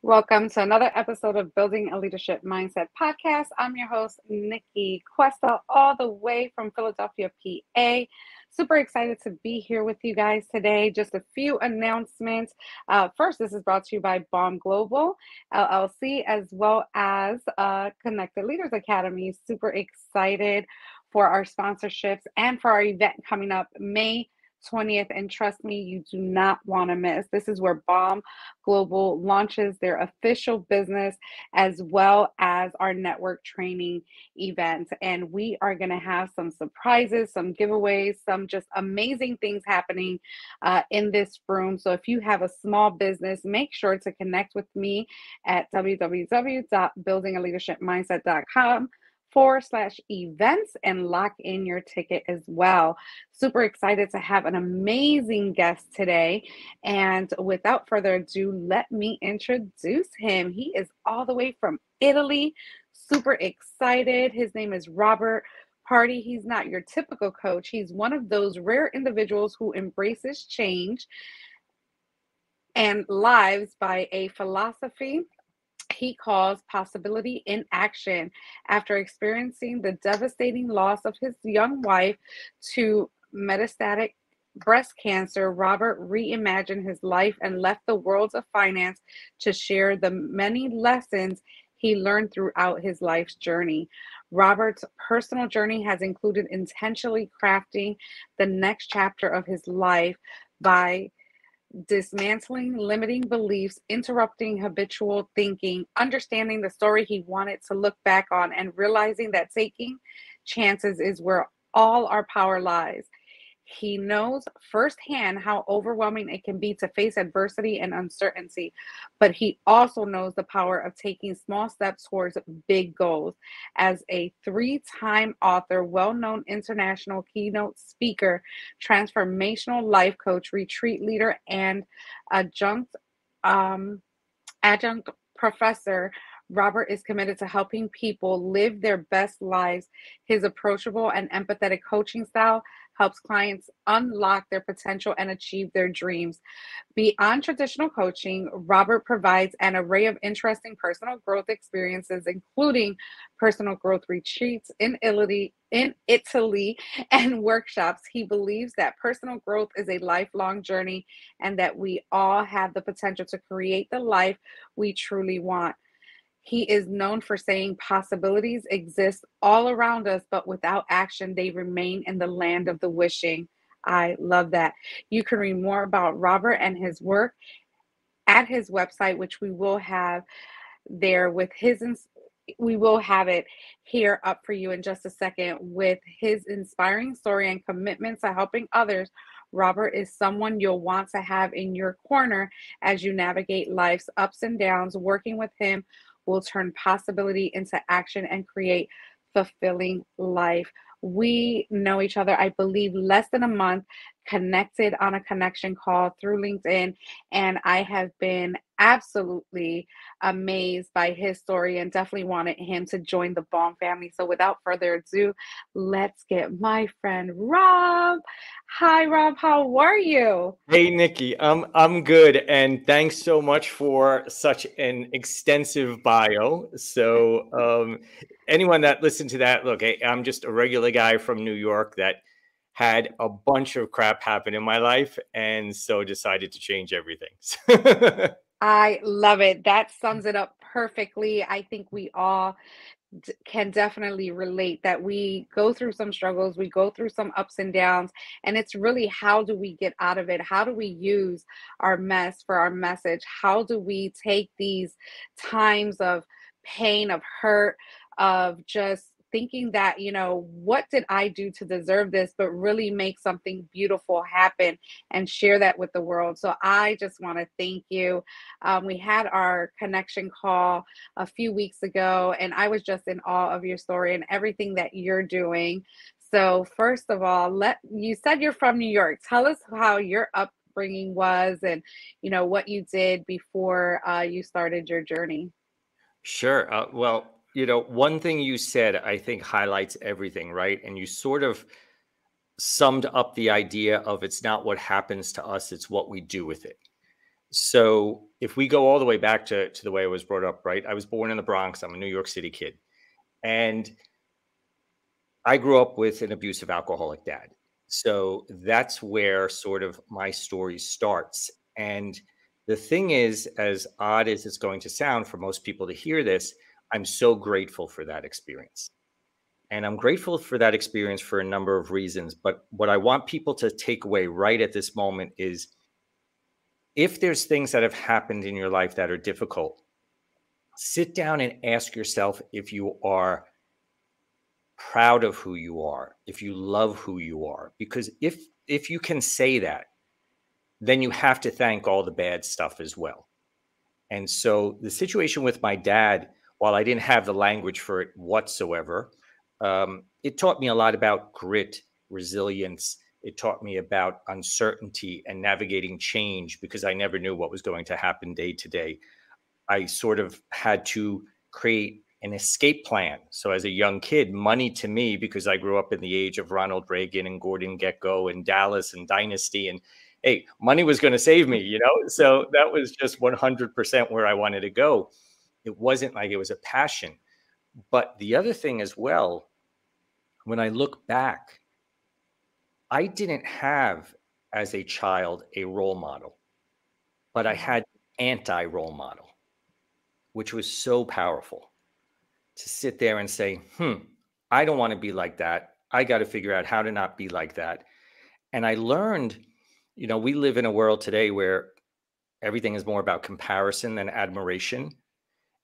Welcome to another episode of Building a Leadership Mindset podcast. I'm your host, Nikki Cuesta, all the way from Philadelphia, PA. Super excited to be here with you guys today. Just a few announcements. First, this is brought to you by BALM Global, LLC, as well as Connected Leaders Academy. Super excited for our sponsorships and for our event coming up May 20th, and trust me, you do not want to miss. This is where BALM Global launches their official business as well as our network training event. And we are going to have some surprises, some giveaways, some just amazing things happening in this room. So if you have a small business, make sure to connect with me at www.buildingaleadershipmindset.com/events and lock in your ticket as well. Super excited to have an amazing guest today. And without further ado, let me introduce him. He is all the way from Italy. Super excited. His name is Robert Pardi. He's not your typical coach. He's one of those rare individuals who embraces change and lives by a philosophy he calls possibility in action. After experiencing the devastating loss of his young wife to metastatic breast cancer, Robert reimagined his life and left the worlds of finance to share the many lessons he learned throughout his life's journey. Robert's personal journey has included intentionally crafting the next chapter of his life by dismantling limiting beliefs, interrupting habitual thinking, understanding the story he wanted to look back on, and realizing that taking chances is where all our power lies. He knows firsthand how overwhelming it can be to face adversity and uncertainty, but he also knows the power of taking small steps towards big goals. As a three-time author, well-known international keynote speaker, transformational life coach, retreat leader, and adjunct adjunct professor, Robert is committed to helping people live their best lives. His approachable and empathetic coaching style helps clients unlock their potential and achieve their dreams. Beyond traditional coaching, Robert provides an array of interesting personal growth experiences, including personal growth retreats in Italy and workshops. He believes that personal growth is a lifelong journey and that we all have the potential to create the life we truly want. He is known for saying possibilities exist all around us, but without action, they remain in the land of the wishing. I love that. You can read more about Robert and his work at his website, which we will have there with we will have it here up for you in just a second. With his inspiring story and commitment to helping others, Robert is someone you'll want to have in your corner as you navigate life's ups and downs. Working with him will turn possibility into action and create fulfilling life. We know each other, I believe, less than a month, connected on a connection call through LinkedIn, and I have been absolutely amazed by his story and definitely wanted him to join the BALM family. So without further ado, let's get my friend Rob. Hi, Rob. How are you? Hey Nikki, I'm good, and thanks so much for such an extensive bio. So, anyone that listened to that, look, I'm just a regular guy from New York that had a bunch of crap happen in my life, and so decided to change everything. I love it. That sums it up perfectly. I think we all can definitely relate that we go through some struggles, we go through some ups and downs, and it's really how do we get out of it? How do we use our mess for our message? How do we take these times of pain, of hurt, of just thinking that, what did I do to deserve this, but really make something beautiful happen and share that with the world. So I just want to thank you. We had our connection call a few weeks ago, and I was just in awe of your story and everything that you're doing. So first of all, you said you're from New York. Tell us how your upbringing was and what you did before you started your journey. Sure. Well, one thing you said, I think highlights everything, right? And you sort of summed up the idea of it's not what happens to us, it's what we do with it. So if we go all the way back to the way I was brought up, right? I was born in the Bronx. I'm a New York City kid. And I grew up with an abusive alcoholic dad. So that's where sort of my story starts. And the thing is, as odd as it's going to sound for most people to hear this, I'm so grateful for that experience. And I'm grateful for that experience for a number of reasons. But what I want people to take away right at this moment is, if there's things that have happened in your life that are difficult, sit down and ask yourself if you are proud of who you are, if you love who you are. Because if you can say that, then you have to thank all the bad stuff as well. And so the situation with my dad, while I didn't have the language for it whatsoever, it taught me a lot about grit, resilience. It taught me about uncertainty and navigating change, because I never knew what was going to happen day to day. I sort of had to create an escape plan. So as a young kid, money to me, because I grew up in the age of Ronald Reagan and Gordon Gekko and Dallas and Dynasty, and hey, money was going to save me, you know? So that was just 100% where I wanted to go. It wasn't like it was a passion. But the other thing as well, when I look back, I didn't have, as a child, a role model, but I Mhm. had anti role model, which was so powerful to sit there and say, I don't want to be like that. I got to figure out how to not be like that. And I learned, we live in a world today where everything is more about comparison than admiration.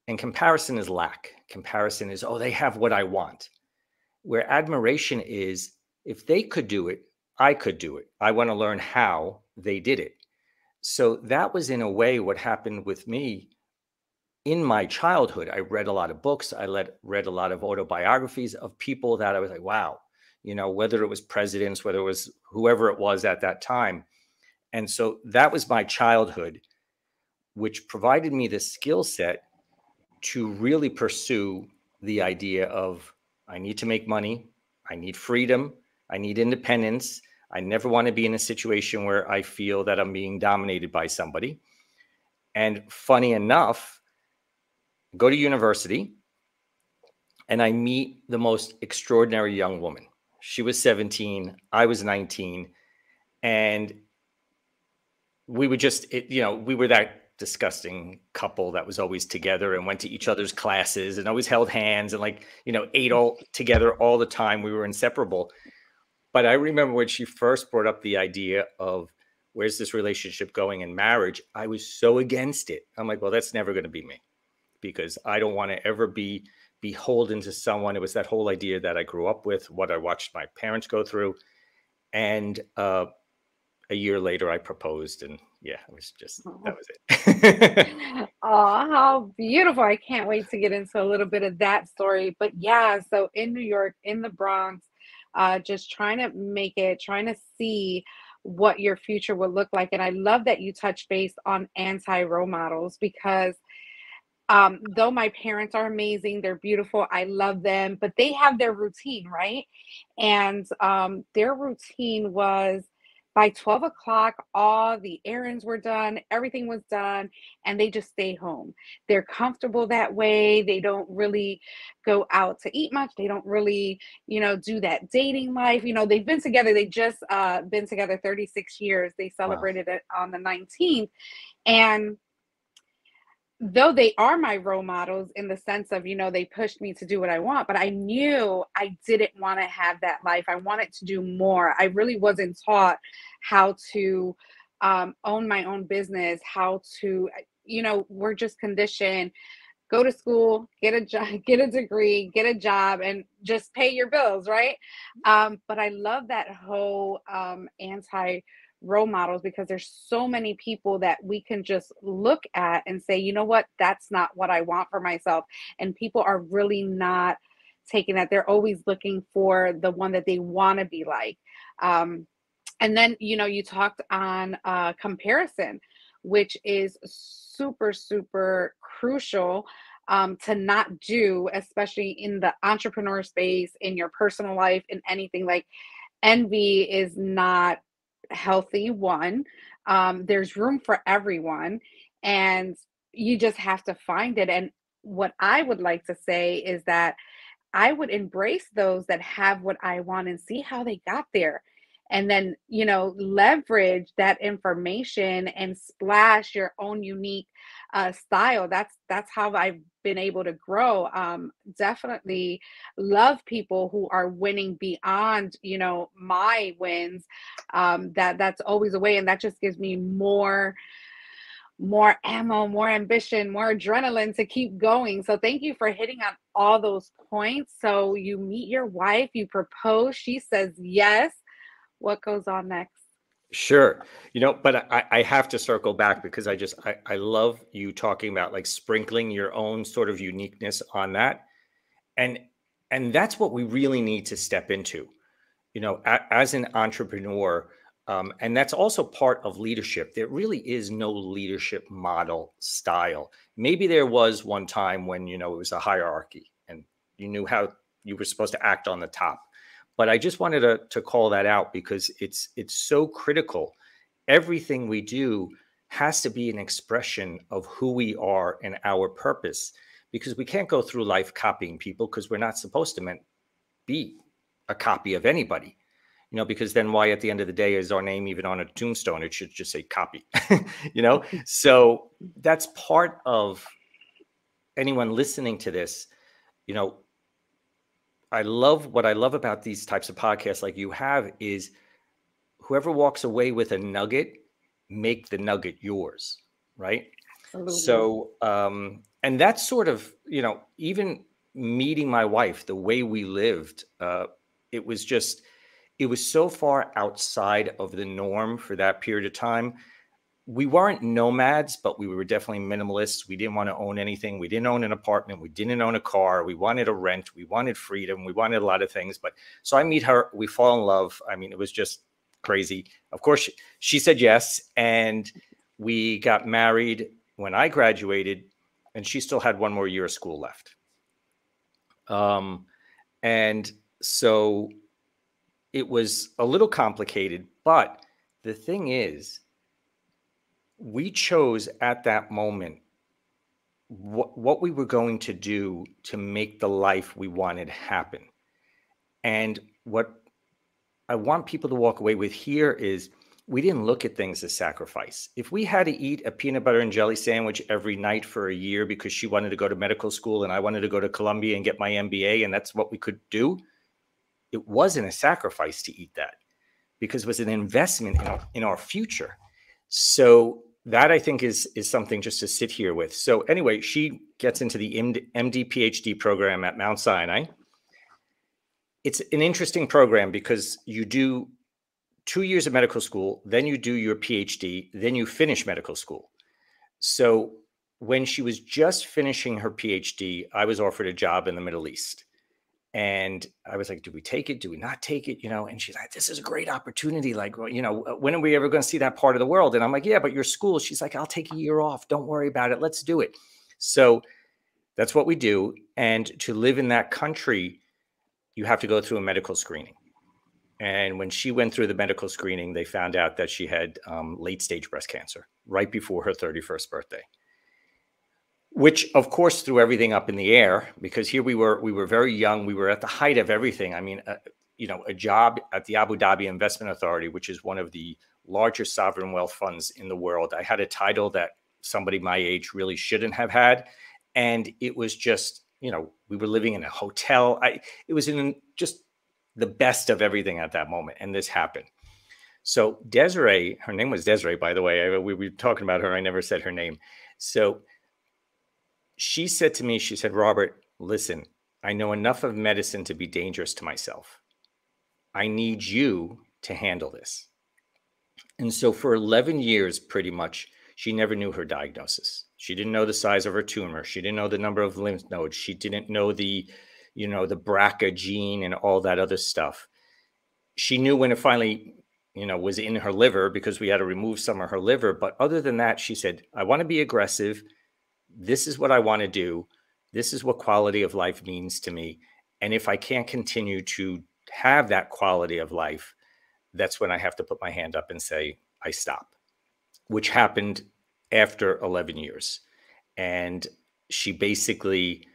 And comparison is lack. Comparison is, oh, they have what I want. Where admiration is, if they could do it, I could do it. I want to learn how they did it. So that was, in a way, what happened with me in my childhood. I read a lot of books. Read a lot of autobiographies of people that I was like, wow, whether it was presidents, whether it was whoever it was at that time. And so that was my childhood, which provided me the skill set to really pursue the idea of, I need to make money. I need freedom. I need independence. I never want to be in a situation where I feel that I'm being dominated by somebody. And funny enough, go to university and I meet the most extraordinary young woman. She was 17, I was 19, and we were we were that disgusting couple that was always together and went to each other's classes and always held hands and ate all together all the time. We were inseparable. But I remember when she first brought up the idea of, where's this relationship going in marriage, I was so against it. I'm like, well, that's never going to be me, because I don't want to ever be beholden to someone. It was that whole idea that I grew up with, what I watched my parents go through. And a year later, I proposed, and yeah, it was just, that was it. Oh, how beautiful. I can't wait to get into a little bit of that story. But yeah, so in New York, in the Bronx, just trying to make it, trying to see what your future would look like. And I love that you touch base on anti role models, because though my parents are amazing, they're beautiful, I love them, but they have their routine, right? And their routine was, by 12 o'clock, all the errands were done, everything was done, and they just stay home. They're comfortable that way. They don't really go out to eat much. They don't really, do that dating life. They've been together. They just been together 36 years. They Wow. celebrated it on the 19th. And though they are my role models in the sense of, they pushed me to do what I want, but I knew I didn't want to have that life. I wanted to do more. I really wasn't taught how to own my own business, how to, we're just conditioned, go to school, get a job, get a degree, get a job, and just pay your bills, right? But I love that whole anti role models, because there's so many people that we can just look at and say, you know what, that's not what I want for myself. And people are really not taking that. They're always looking for the one that they want to be like. And then, you talked on comparison, which is super, super crucial to not do, especially in the entrepreneur space, in your personal life, in anything. Like, envy is not healthy, one. There's room for everyone, and you just have to find it. And what I would like to say is that I would embrace those that have what I want and see how they got there. And then, leverage that information and splash your own unique style. That's how I've been able to grow. Definitely love people who are winning beyond, my wins. That's always a way, and that just gives me more ammo, more ambition, more adrenaline to keep going. So thank you for hitting on all those points. So you meet your wife, you propose, she says yes. What goes on next? Sure. But I have to circle back because I love you talking about like sprinkling your own sort of uniqueness on that. And and that's what we really need to step into, as an entrepreneur. And that's also part of leadership. There really is no leadership model style. Maybe there was one time when, it was a hierarchy and you knew how you were supposed to act on the top. But I just wanted to call that out because it's so critical. Everything we do has to be an expression of who we are and our purpose, because we can't go through life copying people, because we're not supposed to be a copy of anybody, because then why at the end of the day is our name even on a tombstone? It should just say copy, So that's part of anyone listening to this. What I love about these types of podcasts like you have is whoever walks away with a nugget, make the nugget yours, right? Absolutely. So, and that's sort of, even meeting my wife, the way we lived, it was just, it was so far outside of the norm for that period of time. We weren't nomads, but we were definitely minimalists. We didn't want to own anything. We didn't own an apartment. We didn't own a car. We wanted a rent. We wanted freedom. We wanted a lot of things. But so I meet her, we fall in love. I mean, it was just crazy. Of course, she said yes. And we got married when I graduated, and she still had one more year of school left. And so it was a little complicated, but the thing is, we chose at that moment what we were going to do to make the life we wanted happen. And what I want people to walk away with here is we didn't look at things as sacrifice. If we had to eat a peanut butter and jelly sandwich every night for a year because she wanted to go to medical school and I wanted to go to Columbia and get my MBA, and that's what we could do, it wasn't a sacrifice to eat that because it was an investment in our future. So that I think is something just to sit here with. So anyway, she gets into the MD PhD program at Mount Sinai. It's an interesting program because you do 2 years of medical school, then you do your PhD, then you finish medical school. So when she was just finishing her PhD, I was offered a job in the Middle East. And I was like, do we take it? Do we not take it? And she's like, this is a great opportunity. Like, when are we ever going to see that part of the world? And I'm like, yeah, but your school. She's like, I'll take a year off. Don't worry about it. Let's do it. So that's what we do. And to live in that country, you have to go through a medical screening. And when she went through the medical screening, they found out that she had late stage breast cancer right before her 31st birthday. Which, of course, threw everything up in the air because here we were very young. We were at the height of everything. I mean, a job at the Abu Dhabi Investment Authority, which is one of the largest sovereign wealth funds in the world. I had a title that somebody my age really shouldn't have had. And it was just, we were living in a hotel. It was in just the best of everything at that moment. And this happened. So Desiree, her name was Desiree, by the way. We were talking about her. I never said her name. So she said to me, she said, Robert, listen, I know enough of medicine to be dangerous to myself. I need you to handle this. And so for 11 years, pretty much, she never knew her diagnosis. She didn't know the size of her tumor. She didn't know the number of lymph nodes. She didn't know the BRCA gene and all that other stuff. She knew when it finally, was in her liver because we had to remove some of her liver. But other than that, she said, I want to be aggressive. This is what I want to do. This is what quality of life means to me. And if I can't continue to have that quality of life, that's when I have to put my hand up and say, I stop. which happened after 11 years. And she basically,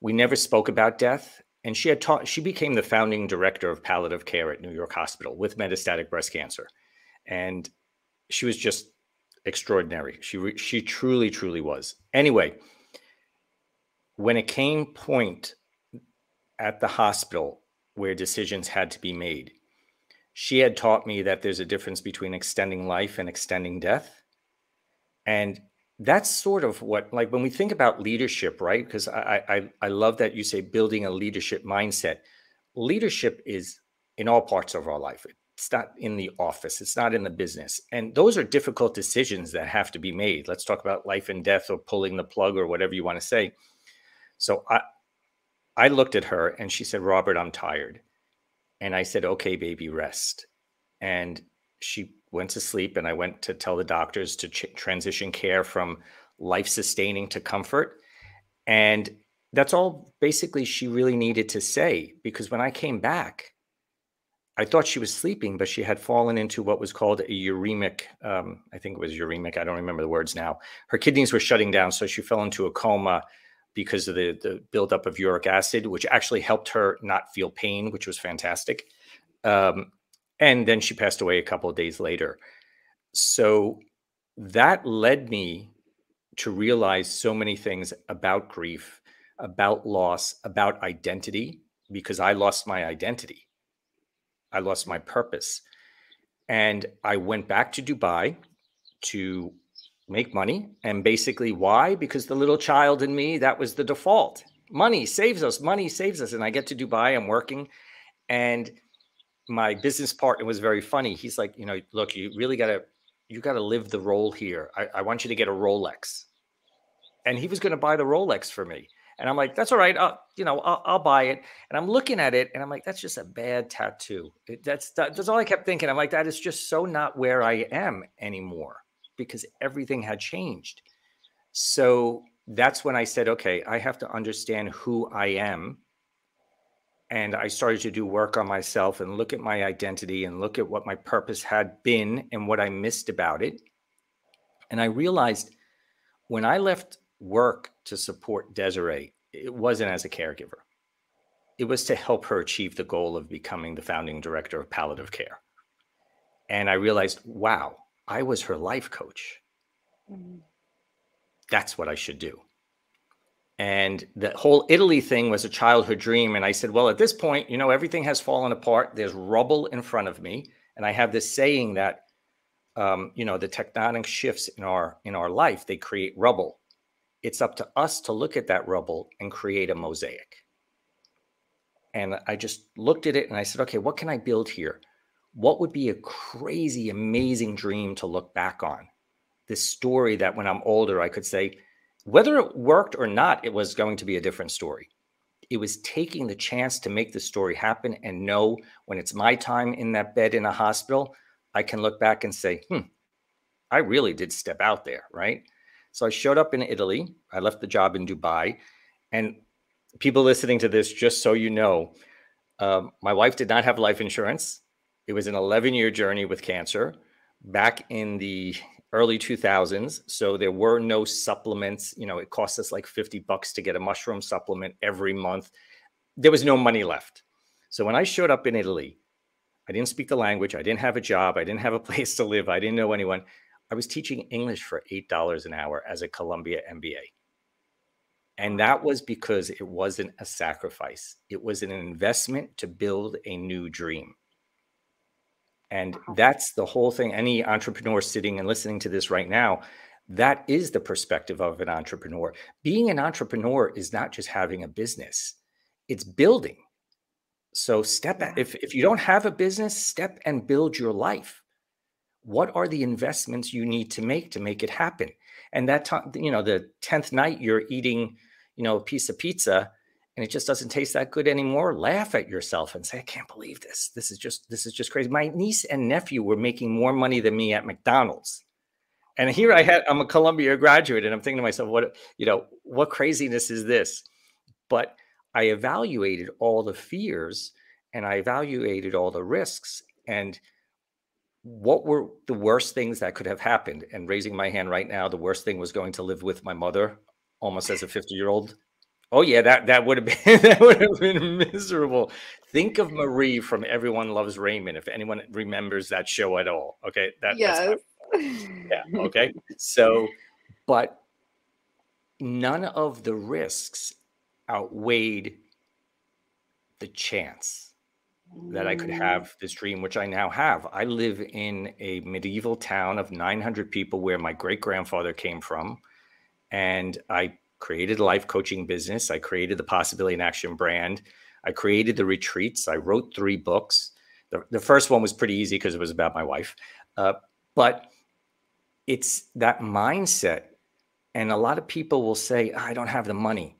we never spoke about death. And she became the founding director of palliative care at New York Hospital with metastatic breast cancer. And she was just extraordinary. She truly, truly was. Anyway, when it came point at the hospital where decisions had to be made, she had taught me that there's a difference between extending life and extending death. And that's sort of what, like when we think about leadership, right? Because I love that you say building a leadership mindset. Leadership is in all parts of our life. It's not in the office. It's not in the business. And those are difficult decisions that have to be made. Let's talk about life and death or pulling the plug or whatever you want to say. So I looked at her and she said, Robert, I'm tired. And I said, okay, baby, rest. And she went to sleep, and I went to tell the doctors to transition care from life sustaining to comfort. And that's all basically she really needed to say, because when I came back, I thought she was sleeping, but she had fallen into what was called a uremic, I think it was uremic. I don't remember the words now. Her kidneys were shutting down. So she fell into a coma because of the buildup of uric acid, which actually helped her not feel pain, which was fantastic. And then she passed away a couple of days later. So that led me to realize so many things about grief, about loss, about identity, because I lost my identity. I lost my purpose. And I went back to Dubai to make money. And basically, why? Because the little child in me, that was the default. Money saves us. Money saves us. And I get to Dubai, I'm working. And my business partner was very funny. He's like, look, you really got to live the role here. I want you to get a Rolex. And he was going to buy the Rolex for me. And I'm like, that's all right. I'll buy it. And I'm looking at it and I'm like, that's just a bad tattoo. That's all I kept thinking. I'm like, that is just so not where I am anymore, because everything had changed. So that's when I said, okay, I have to understand who I am. And I started to do work on myself and look at my identity and look at what my purpose had been and what I missed about it. And I realized when I left work to support Desiree, it wasn't as a caregiver. It was to help her achieve the goal of becoming the founding director of palliative care. And I realized, wow, I was her life coach. Mm-hmm. That's what I should do. And the whole Italy thing was a childhood dream. And I said, well, at this point, everything has fallen apart. There's rubble in front of me. And I have this saying that, the tectonic shifts in our life, they create rubble. It's up to us to look at that rubble and create a mosaic. And I just looked at it and I said, okay, what can I build here? What would be a crazy, amazing dream to look back on? This story that when I'm older, I could say, whether it worked or not, it was going to be a different story. It was taking the chance to make the story happen and know when it's my time in that bed in a hospital, I can look back and say, I really did step out there, right? So I showed up in Italy. I left the job in Dubai. And people listening to this, just so you know, my wife did not have life insurance. It was an 11-year journey with cancer back in the early 2000s. So there were no supplements. It cost us like $50 to get a mushroom supplement every month. There was no money left. So when I showed up in Italy, I didn't speak the language. I didn't have a job. I didn't have a place to live. I didn't know anyone. I was teaching English for $8 an hour as a Columbia MBA. And that was because it wasn't a sacrifice. It was an investment to build a new dream. And that's the whole thing. Any entrepreneur sitting and listening to this right now, that is the perspective of an entrepreneur. Being an entrepreneur is not just having a business, it's building. So if you don't have a business, step and build your life. What are the investments you need to make it happen? And that time, the 10th night you're eating, a piece of pizza and it just doesn't taste that good anymore, laugh at yourself and say, I can't believe this. This is just crazy. My niece and nephew were making more money than me at McDonald's. And here I'm a Columbia graduate and I'm thinking to myself, what craziness is this? But I evaluated all the fears and I evaluated all the risks. And what were the worst things that could have happened? And raising my hand right now, the worst thing was going to live with my mother almost as a 50-year-old. Oh yeah, that would have been that would have been miserable. Think of Marie from Everyone Loves Raymond, if anyone remembers that show at all. Okay, that's my Yes. yeah, okay. So, but none of the risks outweighed the chance that I could Mm, have this dream, which I now have. I live in a medieval town of 900 people where my great grandfather came from. And I created a life coaching business. I created the Possibility in Action brand. I created the retreats. I wrote 3 books. The first one was pretty easy because it was about my wife. But it's that mindset. And a lot of people will say, I don't have the money.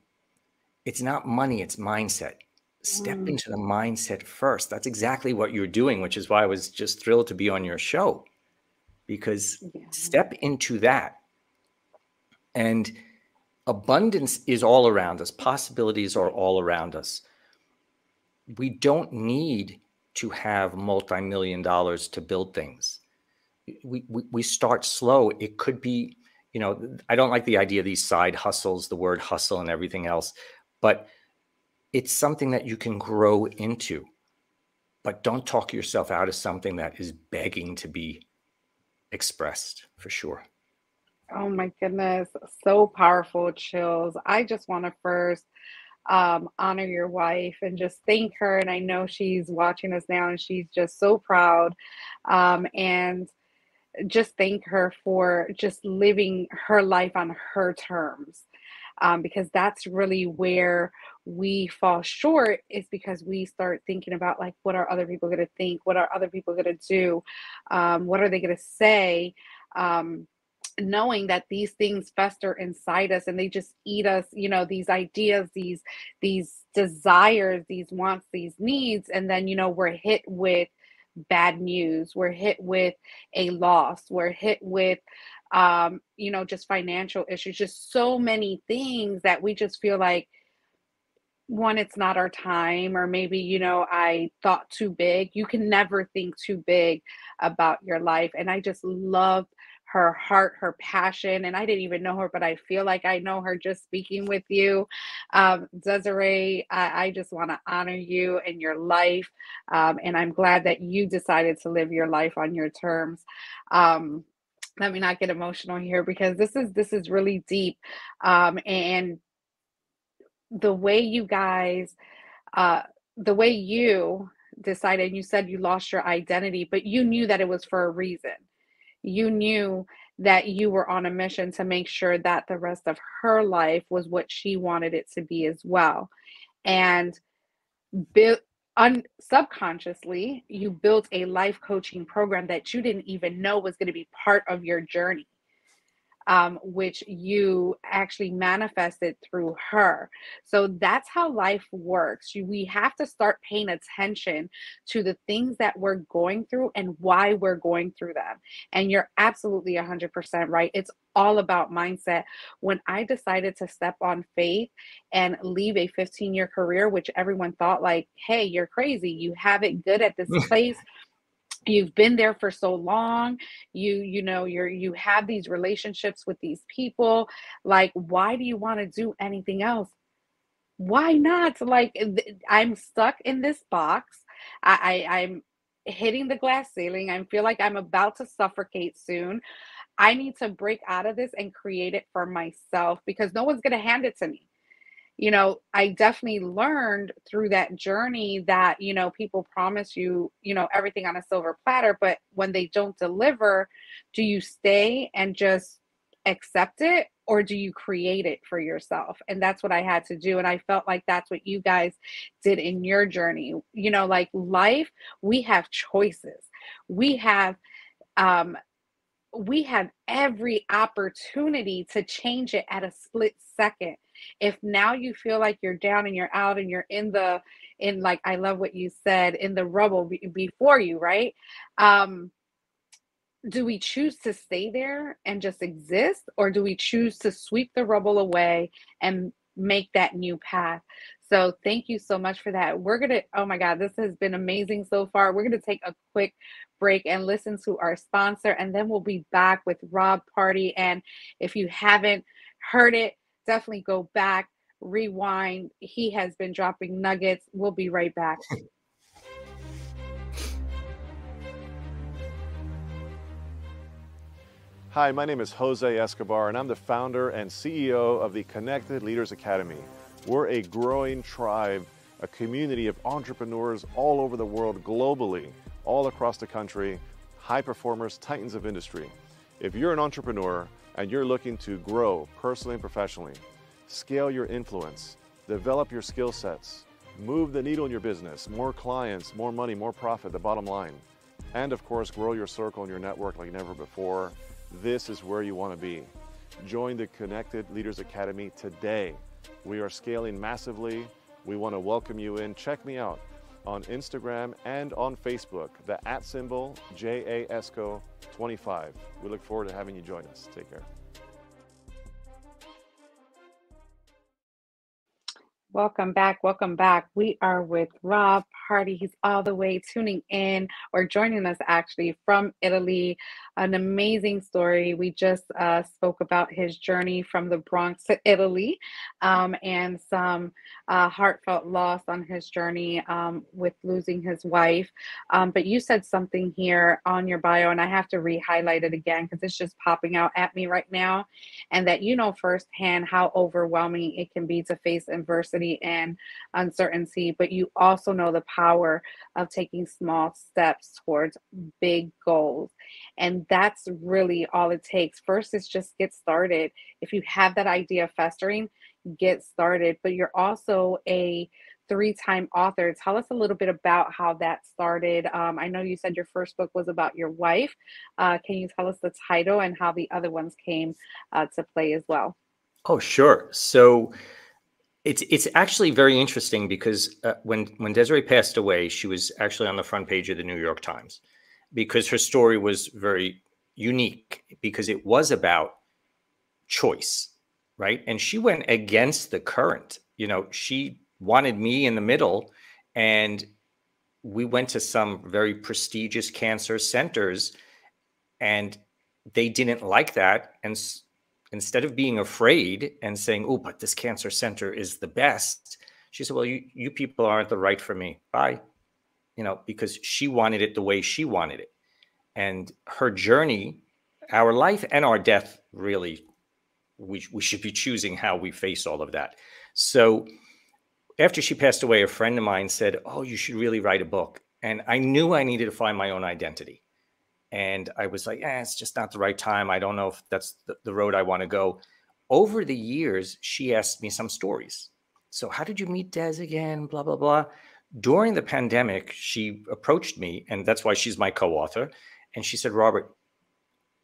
It's not money, it's mindset. Step mm, into the mindset first. That's exactly what you're doing, which is why I was just thrilled to be on your show, because yeah. step into that. And abundance is all around us. Possibilities are all around us. We don't need to have multi-million dollars to build things. We start slow. It could be, I don't like the idea of these side hustles, the word hustle and everything else, but it's something that you can grow into. But don't talk yourself out of something that is begging to be expressed, for sure. Oh my goodness. So powerful, Chills. I just want to first honor your wife and just thank her. And I know she's watching us now and she's just so proud. And just thank her for just living her life on her terms. Because that's really where we fall short, is because we start thinking about like, what are other people going to think? What are other people going to do? What are they going to say? Um, Knowing that these things fester inside us and they just eat us, these ideas, these desires, these wants, these needs, and then we're hit with bad news, we're hit with a loss, we're hit with just financial issues, just so many things that we just feel like, one, it's not our time, or maybe, I thought too big. You can never think too big about your life. And I just love her heart, her passion. And I didn't even know her, but I feel like I know her just speaking with you. Desiree, I just want to honor you and your life. And I'm glad that you decided to live your life on your terms. Um, Let me not get emotional here, because this is really deep. And the way you guys uh the way you decided, you said you lost your identity, but you knew that it was for a reason. You knew that you were on a mission to make sure that the rest of her life was what she wanted it to be as well. And built subconsciously, you built a life coaching program that you didn't even know was going to be part of your journey, which you actually manifested through her. So that's how life works. We have to start paying attention to the things that we're going through and why we're going through them. And you're absolutely 100% right. It's all about mindset. When I decided to step on faith and leave a 15-year career, which everyone thought like, hey, you're crazy. You have it good at this place, you've been there for so long, you have these relationships with these people, like, why do you want to do anything else? Why not? Like, I'm stuck in this box. I'm hitting the glass ceiling. I feel like I'm about to suffocate soon. I need to break out of this and create it for myself, because no one's going to hand it to me. I definitely learned through that journey that, people promise you, everything on a silver platter, but when they don't deliver, do you stay and just accept it, or do you create it for yourself? And that's what I had to do. And I felt like that's what you guys did in your journey. Like life, we have choices. We have, um, we have every opportunity to change it at a split second. If now you feel like you're down and you're out and you're in, like, I love what you said, in the rubble before you, right? Um, do we choose to stay there and just exist, or do we choose to sweep the rubble away and make that new path. So thank you so much for that. We're going to, oh my God, this has been amazing so far. We're going to take a quick break and listen to our sponsor, and then we'll be back with Rob Pardi. And if you haven't heard it, definitely go back, rewind. He has been dropping nuggets. We'll be right back. Hi, my name is Jose Escobar, and I'm the founder and CEO of the Connected Leaders Academy. We're a growing tribe, a community of entrepreneurs all over the world, globally, all across the country, high performers, titans of industry. If you're an entrepreneur and you're looking to grow personally and professionally, scale your influence, develop your skill sets, move the needle in your business, more clients, more money, more profit, the bottom line, and of course, grow your circle and your network like never before, this is where you want to be. Join the Connected Leaders Academy today. We are scaling massively. We want to welcome you in. Check me out on Instagram and on Facebook, the @ JAESCO25. We look forward to having you join us. Take care. Welcome back. Welcome back. We are with Rob Pardi. He's all the way tuning in or joining us actually from Italy. An amazing story. We just spoke about his journey from the Bronx to Italy, and some heartfelt loss on his journey with losing his wife. But you said something here on your bio, and I have to re-highlight it again because it's just popping out at me right now. And that you know firsthand how overwhelming it can be to face adversity and uncertainty, but you also know the power of taking small steps towards big goals. And that's really all it takes. First is just get started. If you have that idea festering, get started. But you're also a three-time author. Tell us a little bit about how that started. I know you said your first book was about your wife. Can you tell us the title and how the other ones came to play as well? Oh, sure. So it's actually very interesting because when Desiree passed away, she was actually on the front page of the New York Times because her story was very unique because it was about choice, right? And she went against the current. You know, she wanted me in the middle, and we went to some very prestigious cancer centers, and they didn't like that. And instead of being afraid and saying, "Oh, but this cancer center is the best," she said, "Well, you people aren't the right for me. Bye." You know, because she wanted it the way she wanted it. And her journey, our life and our death, really, we should be choosing how we face all of that. So after she passed away, a friend of mine said, "Oh, you should really write a book." And I knew I needed to find my own identity. And I was like, it's just not the right time. I don't know if that's the road I want to go. Over the years, she asked me some stories. So how did you meet Des again? Blah, blah, blah. During the pandemic, she approached me, and that's why she's my co-author. And she said, "Robert,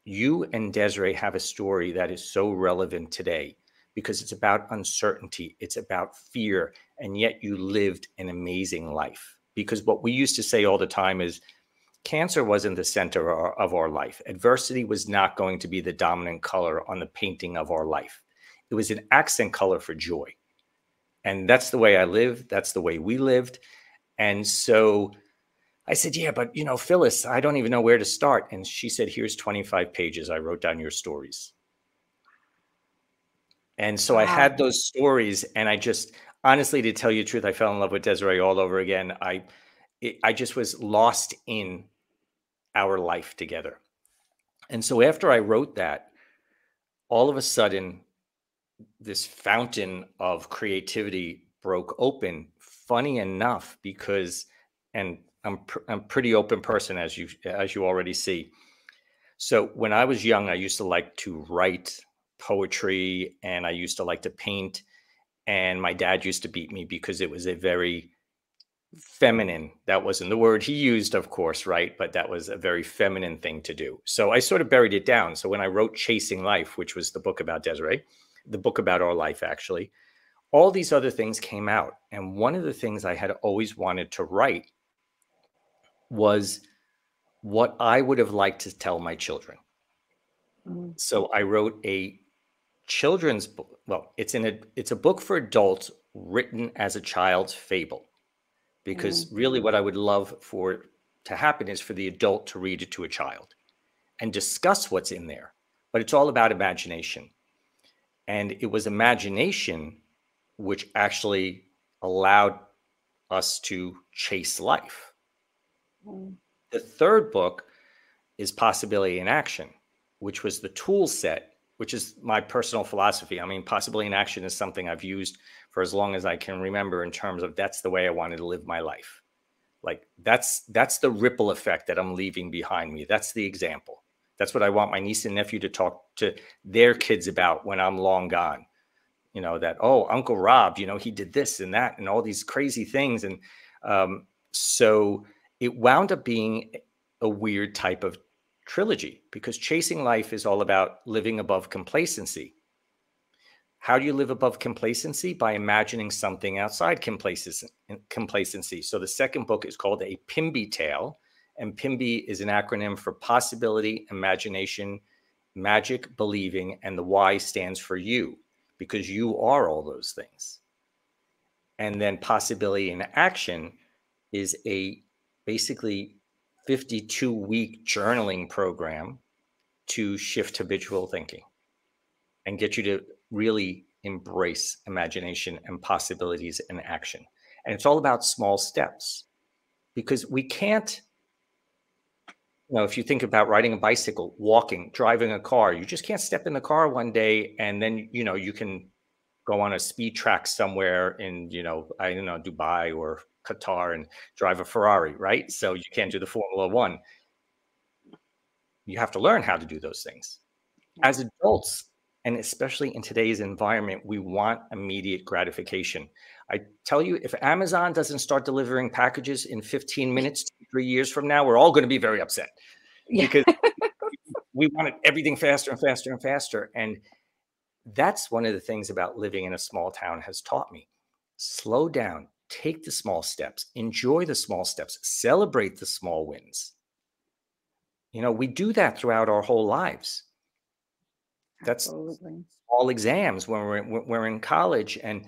you and Desiree have a story that is so relevant today because it's about uncertainty. It's about fear. And yet you lived an amazing life." Because what we used to say all the time is, cancer wasn't the center of our life. Adversity was not going to be the dominant color on the painting of our life. It was an accent color for joy. And that's the way I lived. That's the way we lived. And so I said, "Yeah, but you know, Phyllis, I don't even know where to start." And she said, "Here's 25 pages. I wrote down your stories." And so I had Wow. those stories, and I just, honestly, to tell you the truth, I fell in love with Desiree all over again. I just was lost in our life together. And so after I wrote that, all of a sudden, this fountain of creativity broke open. Funny enough, because, and I'm pretty open person, as you already see. So when I was young, I used to like to write poetry, and I used to like to paint. And my dad used to beat me because it was a very feminine, that wasn't the word he used, of course, right? But that was a very feminine thing to do. So I sort of buried it down. So when I wrote Chasing Life, which was the book about Desiree, the book about our life, actually, all these other things came out. And one of the things I had always wanted to write was what I would have liked to tell my children. Mm. So I wrote a children's book. Well, it's a book for adults written as a child's fable, because Mm, really what I would love for to happen is for the adult to read it to a child and discuss what's in there. But it's all about imagination. And it was imagination which actually allowed us to chase life. mm, The third book is Possibility in Action, which was the tool set, which is my personal philosophy. I mean, Possibility in Action is something I've used for as long as I can remember, in terms of that's the way I wanted to live my life. Like that's the ripple effect that I'm leaving behind me. That's the example. That's what I want my niece and nephew to talk to their kids about when I'm long gone. That, oh, Uncle Rob, he did this and that and all these crazy things. And so it wound up being a weird type of trilogy, because chasing life is all about living above complacency. How do you live above complacency? By imagining something outside complacency. So the second book is called A PIMBY Tale, and PIMBY is an acronym for possibility, imagination, magic, believing, and the Y stands for you, because you are all those things. And then Possibility in Action is a basically 52-week journaling program to shift habitual thinking and get you to really embrace imagination and possibilities and action. And it's all about small steps, because we can't, if you think about riding a bicycle, walking, driving a car, you just can't step in the car one day and then, you can go on a speed track somewhere in, I don't know, Dubai or Qatar and drive a Ferrari, right? So you can't do the Formula One. You have to learn how to do those things. As adults, and especially in today's environment, we want immediate gratification. I tell you, if Amazon doesn't start delivering packages in 15 minutes, 3 years from now, we're all going to be very upset, yeah. because we wanted everything faster and faster and faster. And that's one of the things about living in a small town has taught me. Slow down, take the small steps, enjoy the small steps, celebrate the small wins. We do that throughout our whole lives. That's Absolutely. all exams when we're in college, and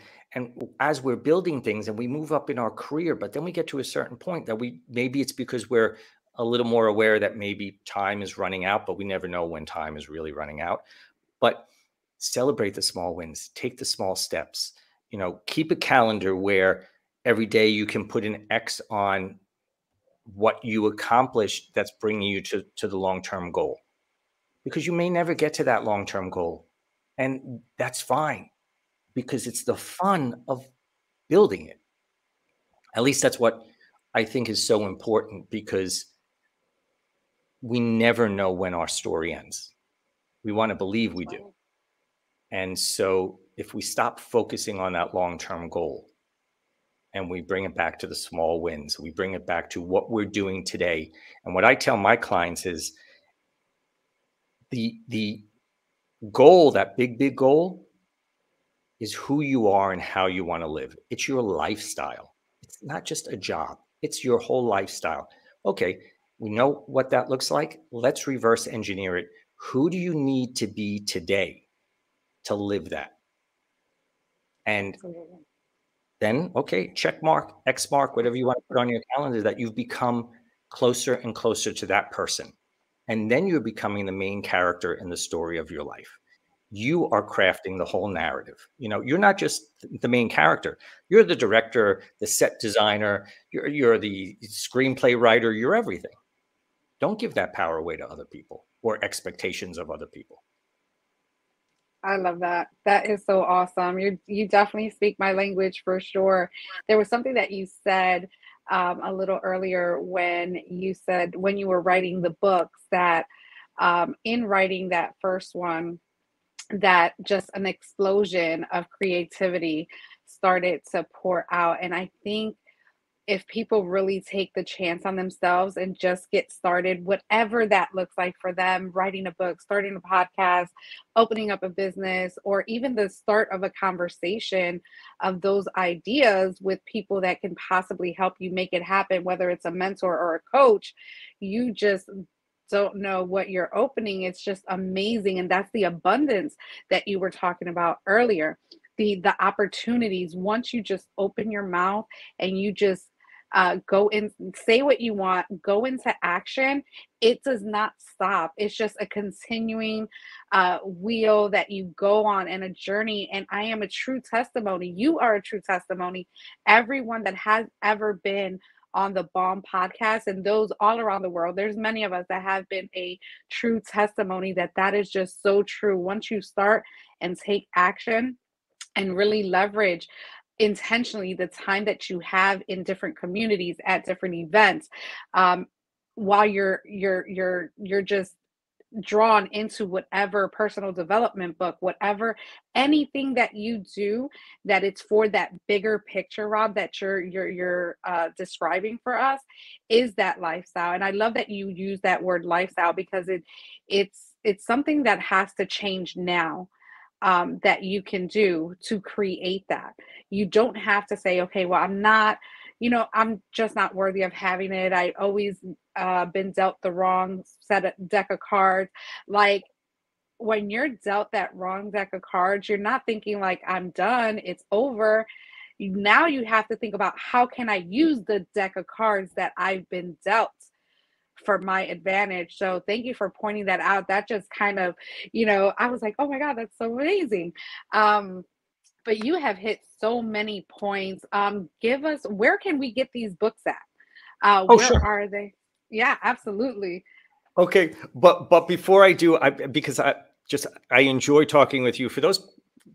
as we're building things and we move up in our career. But then we get to a certain point that maybe it's because we're a little more aware that maybe time is running out, but we never know when time is really running out. But celebrate the small wins, take the small steps, keep a calendar where every day you can put an X on what you accomplished that's bringing you to the long-term goal, because you may never get to that long-term goal. And that's fine, because it's the fun of building it. At least that's what I think is so important, because we never know when our story ends. We want to believe we do. And so if we stop focusing on that long-term goal and we bring it back to the small wins, we bring it back to what we're doing today. And what I tell my clients is the goal, that big goal, is who you are and how you want to live. It's your lifestyle. It's not just a job. It's your whole lifestyle. Okay, we know what that looks like. Let's reverse engineer it. Who do you need to be today to live that? And Absolutely. then, okay, check mark, X mark, whatever you want to put on your calendar, that you've become closer and closer to that person. And then you're becoming the main character in the story of your life. You are crafting the whole narrative. You're not just the main character. You're the director, the set designer, you're the screenplay writer, you're everything. Don't give that power away to other people or expectations of other people. I love that. That is so awesome. You definitely speak my language for sure. There was something that you said a little earlier when you said when you were writing the books that in writing that first one, that just an explosion of creativity started to pour out. And I think if people really take the chance on themselves and just get started, whatever that looks like for them, writing a book, starting a podcast, opening up a business, or even the start of a conversation of those ideas with people that can possibly help you make it happen, whether it's a mentor or a coach, you just don't know what you're opening. It's just amazing. And that's the abundance that you were talking about earlier. The opportunities, once you just open your mouth and you just go in, say what you want, go into action, it does not stop. It's just a continuing wheel that you go on, and a journey. And I am a true testimony. You are a true testimony. Everyone that has ever been on the BALM podcast, and those all around the world, there's many of us that have been a true testimony that that is just so true. Once you start and take action and really leverage intentionally the time that you have in different communities at different events, um, while you're just drawn into whatever personal development book, whatever, anything that you do, that it's for that bigger picture, Rob, that you're describing for us, is that lifestyle. And I love that you use that word lifestyle, because it's something that has to change now, that you can do to create that. You don't have to say, okay, well, I'm not, I'm just not worthy of having it. I always been dealt the wrong deck of cards. Like, when you're dealt that wrong deck of cards, you're not thinking like, I'm done, it's over. Now you have to think about, how can I use the deck of cards that I've been dealt for my advantage? So thank you for pointing that out. That just kind of, I was like, oh my God, that's so amazing. But you have hit so many points. Give us, where can we get these books at? Oh, Where sure. are they? Yeah, absolutely. Okay, but before I do, because I enjoy talking with you. For those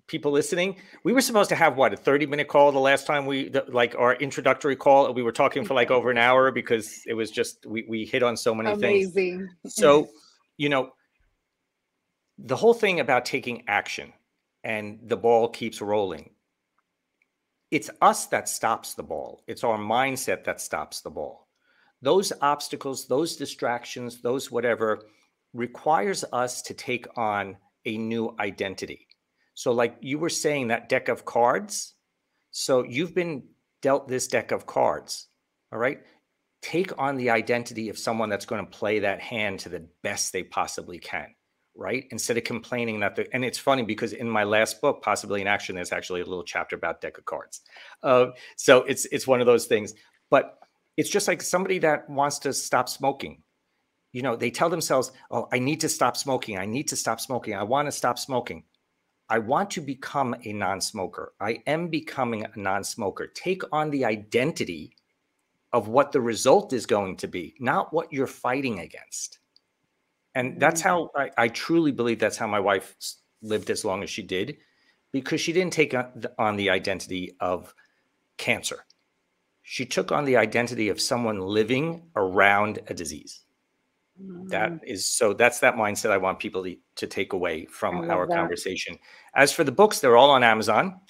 people listening, we were supposed to have what, a 30-minute call the last time like our introductory call. We were talking for like Yes. over an hour, because it was just we hit on so many things. Amazing. So, the whole thing about taking action and the ball keeps rolling. It's us that stops the ball. It's our mindset that stops the ball. Those obstacles, those distractions, those whatever, requires us to take on a new identity. So like you were saying, that deck of cards. So you've been dealt this deck of cards. All right. Take on the identity of someone that's going to play that hand to the best they possibly can. Right. Instead of complaining and it's funny, because in my last book, Possibly in Action, there's actually a little chapter about deck of cards. So it's one of those things. But it's just like somebody that wants to stop smoking. They tell themselves, oh, I need to stop smoking. I need to stop smoking. I want to stop smoking. I want to become a non-smoker. I am becoming a non-smoker. Take on the identity of what the result is going to be, not what you're fighting against. And that's how I truly believe that's how my wife lived as long as she did, because she didn't take on the identity of cancer. She took on the identity of someone living around a disease. That's that mindset I want people to take away from our conversation. As for the books, they're all on Amazon.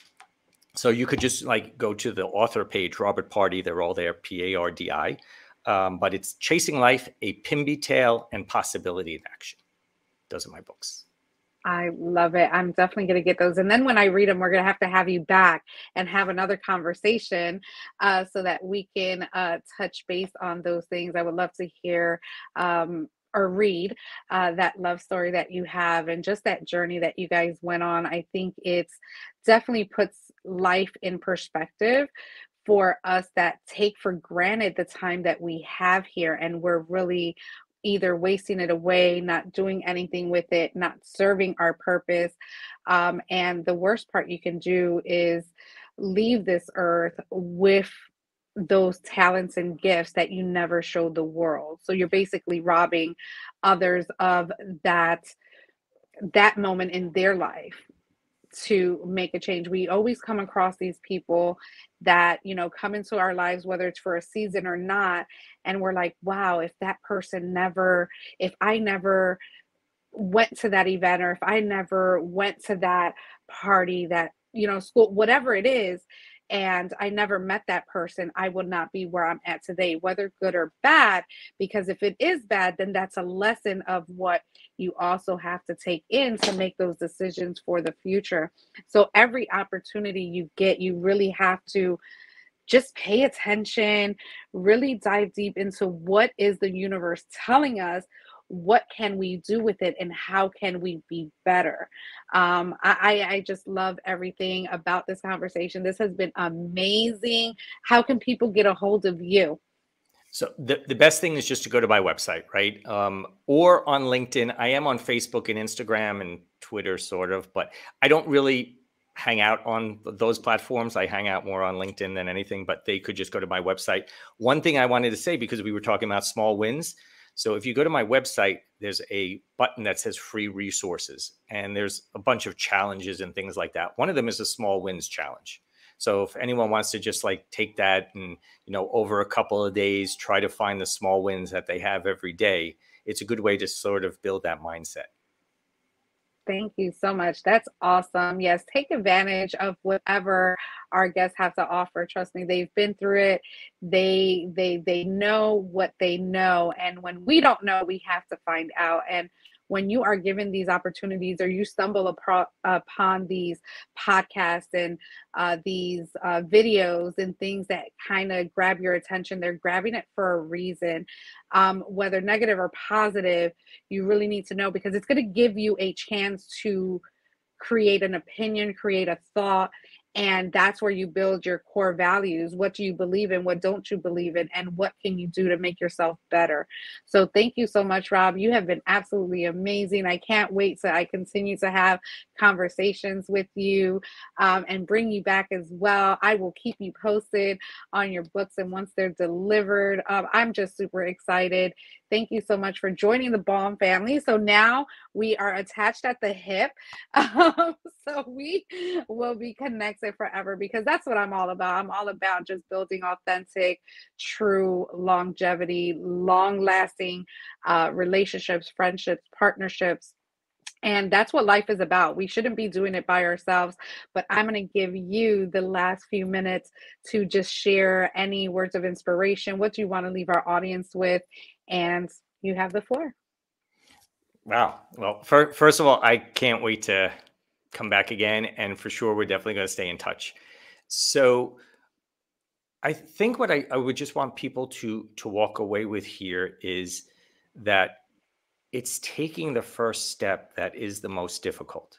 So you could just like go to the author page, Robert Pardi. They're all there, Pardi. But it's Chasing Life, A Pimby Tale, and Possibility in Action. Those are my books. I love it. I'm definitely going to get those. And then when I read them, we're going to have you back and have another conversation, so that we can touch base on those things. I would love to hear or read that love story that you have, and just that journey that you guys went on. I think it's definitely puts life in perspective for us that take for granted the time that we have here, and we're really either wasting it away, not doing anything with it, not serving our purpose. And the worst part you can do is leave this earth with those talents and gifts that you never showed the world. So you're basically robbing others of that moment in their life to make a change. We always come across these people that, come into our lives, whether it's for a season or not. And we're like, wow, if I never went to that event, or if I never went to that party, that, school, whatever it is, and I never met that person, I would not be where I'm at today, whether good or bad. Because if it is bad, then that's a lesson of what you also have to take in to make those decisions for the future. So every opportunity you get, you really have to just pay attention, really dive deep into what is the universe telling us, what can we do with it and how can we be better. I just love everything about this conversation. This has been amazing. How can people get a hold of you? So the best thing is just to go to my website, right? Or on LinkedIn. I am on Facebook and Instagram and Twitter, sort of, but I don't really hang out on those platforms. I hang out more on LinkedIn than anything, but they could just go to my website. One thing I wanted to say, because we were talking about small wins. So if you go to my website, there's a button that says free resources, and there's a bunch of challenges and things like that. One of them is a small wins challenge. So if anyone wants to just like take that and, over a couple of days, try to find the small wins that they have every day, it's a good way to sort of build that mindset. Thank you so much. That's awesome. Yes, take advantage of whatever our guests have to offer. Trust me, they've been through it. They know what they know, and when we don't know, we have to find out. And when you are given these opportunities, or you stumble upon these podcasts and these videos and things that kind of grab your attention, they're grabbing it for a reason. Whether negative or positive, you really need to know, because it's going to give you a chance to create an opinion, create a thought, and that's where you build your core values. What do you believe in? What don't you believe in? And what can you do to make yourself better? So thank you so much, Rob. You have been absolutely amazing. I can't wait to I continue to have conversations with you, and bring you back as well. I will keep you posted on your books, and once they're delivered, I'm just super excited. Thank you so much for joining the BALM family. So now we are attached at the hip. So we will be connected forever, because that's what I'm all about. I'm all about just building authentic, true longevity, long lasting relationships, friendships, partnerships. And that's what life is about. We shouldn't be doing it by ourselves. But I'm going to give you the last few minutes to just share any words of inspiration. What do you want to leave our audience with? And you have the floor. Wow. Well, first of all, I can't wait to come back again. And for sure, we're definitely going to stay in touch. So I think what I would just want people to walk away with here is that it's taking the first step that is the most difficult,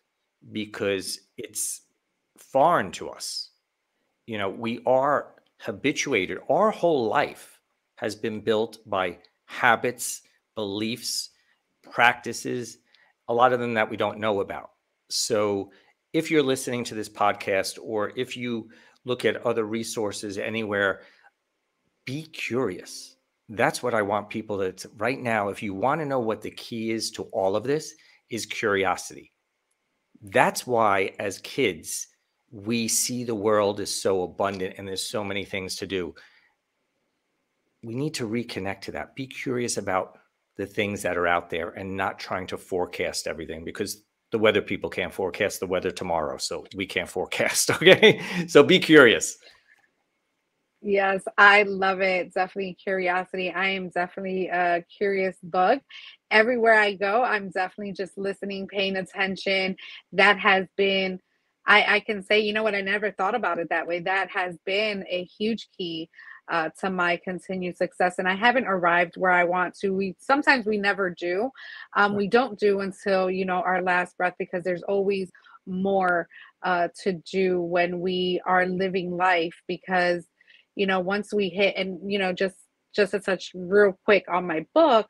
because it's foreign to us. We are habituated. Our whole life has been built by habits, beliefs, practices, a lot of them that we don't know about. So if you're listening to this podcast, or if you look at other resources anywhere, be curious. That's what I want people to right now. If you want to know what the key is to all of this, is curiosity. That's why as kids, we see the world as so abundant and there's so many things to do. We need to reconnect to that. Be curious about the things that are out there and not trying to forecast everything, because the weather people can't forecast the weather tomorrow. So we can't forecast. Okay. So be curious. Yes, I love it. Definitely curiosity. I am definitely a curious bug. Everywhere I go, I'm definitely just listening, paying attention. That has been, I can say, you know what, I never thought about it that way. That has been a huge key to my continued success. And I haven't arrived where I want to. Sometimes we never do. We don't do until, our last breath, because there's always more to do when we are living life, because once we hit, and just to touch real quick on my book,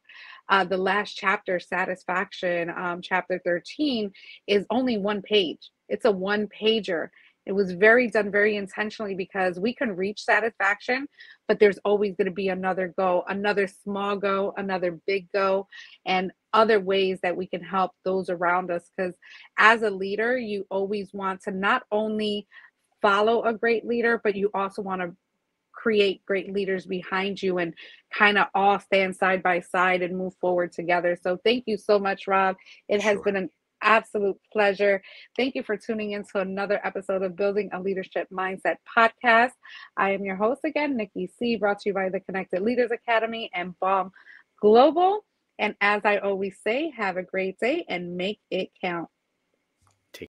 the last chapter, satisfaction, chapter 13, is only one page. It's a one pager. It was done very intentionally, because we can reach satisfaction, but there's always going to be another go, another small go, another big go, and other ways that we can help those around us. Because as a leader, you always want to not only follow a great leader, but you also want to create great leaders behind you, and kind of all stand side by side and move forward together. So thank you so much, Rob. It has been an absolute pleasure. Thank you for tuning in to another episode of Building a Leadership Mindset podcast. I am your host again, Nikki C., brought to you by the Connected Leaders Academy and BALM Global. And as I always say, have a great day and make it count.